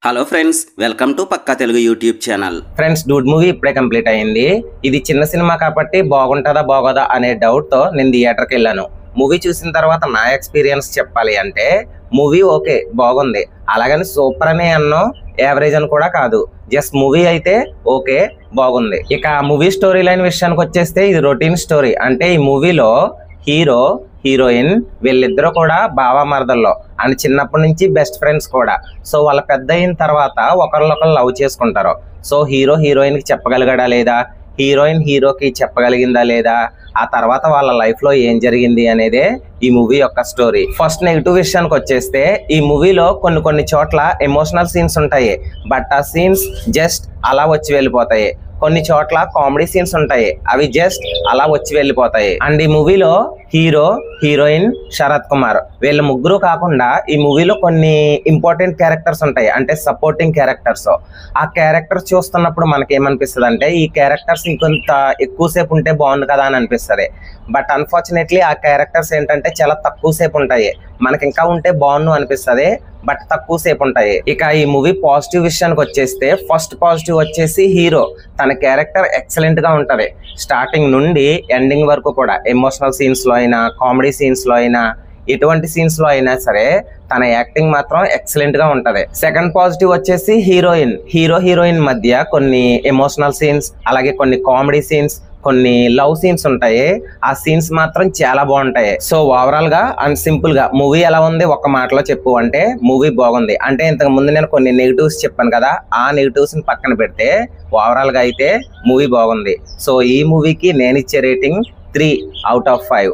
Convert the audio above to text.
Hello friends, welcome to పక్కా Telugu YouTube channel. Friends, Dude movie ఇప్పుడే complete అయింది. ఇది చిన్న సినిమా కాబట్టి బాగుంటుందా బాగోదా అనే డౌట్ తో నేను థియేటర్కి వెళ్ళాను. మూవీ చూసిన తర్వాత నా ఎక్స్పీరియన్స్ చెప్పాలి అంటే మూవీ ఓకే బాగుంది, అలాగని సూపర్ అనే అన్నో యావరేజ్ అని కూడా కాదు. జస్ట్ మూవీ అయితే ఓకే బాగుంది. ఇక మూవీ స్టోరీ లైన్ విషయానికి వచ్చేస్తే ఇది రొటీన్ స్టోరీ. అంటే ఈ మూవీలో హీరో హీరోయిన్ వీళ్ళిద్దరూ కూడా బావ మరదల్లో అండ్ చిన్నప్పటి నుంచి బెస్ట్ ఫ్రెండ్స్ కూడా. సో వాళ్ళ పెద్ద అయిన తర్వాత ఒకరినొకరు లవ్ చేసుకుంటారు. సో హీరో హీరోయిన్ కి చెప్పగలిగాడా లేదా, హీరోయిన్ హీరోకి చెప్పగలిగిందా లేదా, ఆ తర్వాత వాళ్ళ లైఫ్ లో ఏం జరిగింది అనేదే ఈ మూవీ యొక్క స్టోరీ. ఫస్ట్ నెగిటివ్ విషయానికి వచ్చేస్తే ఈ మూవీలో కొన్ని చోట్ల ఎమోషనల్ సీన్స్ ఉంటాయి, బట్ ఆ సీన్స్ జస్ట్ అలా వచ్చి వెళ్ళిపోతాయి. కొన్ని చోట్ల కామెడీ సీన్స్ ఉంటాయి, అవి జస్ట్ అలా వచ్చి వెళ్ళిపోతాయి. అండ్ ఈ మూవీలో హీరో హీరోయిన్ శరత్ కుమార్ వీళ్ళ ముగ్గురు కాకుండా ఈ మూవీలో కొన్ని ఇంపార్టెంట్ క్యారెక్టర్స్ ఉంటాయి, అంటే సపోర్టింగ్ క్యారెక్టర్స్. ఆ క్యారెక్టర్స్ చూస్తున్నప్పుడు మనకి ఏమనిపిస్తుంది అంటే ఈ క్యారెక్టర్స్ ఇంకొంత ఎక్కువసేపు ఉంటే బాగుంది కదా అని అనిపిస్తుంది. బట్ అన్ఫార్చునేట్లీ ఆ క్యారెక్టర్స్ ఏంటంటే చాలా తక్కువ సేపు ఉంటాయి. మనకి ఇంకా ఉంటే బాగుండు అనిపిస్తుంది, బట్ తక్కువ సేపు ఉంటాయి. ఇక ఈ మూవీ పాజిటివ్ విషయానికి వచ్చేస్తే ఫస్ట్ పాజిటివ్ వచ్చేసి హీరో తన క్యారెక్టర్ ఎక్సలెంట్ గా ఉంటది. స్టార్టింగ్ నుండి ఎండింగ్ వరకు కూడా ఎమోషనల్ సీన్స్ లో అయినా కామెడీ సీన్స్ లో అయినా ఎటువంటి సీన్స్ లో అయినా సరే తన యాక్టింగ్ మాత్రం ఎక్సలెంట్ గా ఉంటది. సెకండ్ పాజిటివ్ వచ్చేసి హీరో హీరోయిన్ మధ్య కొన్ని ఎమోషనల్ సీన్స్, అలాగే కొన్ని కామెడీ సీన్స్, కొన్ని లవ్ సీన్స్ ఉంటాయి. ఆ సీన్స్ మాత్రం చాలా బాగుంటాయి. సో ఓవరాల్ గా అండ్ సింపుల్ గా మూవీ ఎలా ఉంది ఒక మాటలో చెప్పు అంటే మూవీ బాగుంది. అంటే ఇంతకు ముందు నేను కొన్ని నెగిటివ్స్ చెప్పాను కదా, ఆ నెగిటివ్స్ ని పక్కన పెడితే ఓవరాల్ గా అయితే మూవీ బాగుంది. సో ఈ మూవీకి నేను ఇచ్చే రేటింగ్ 3 out of 5.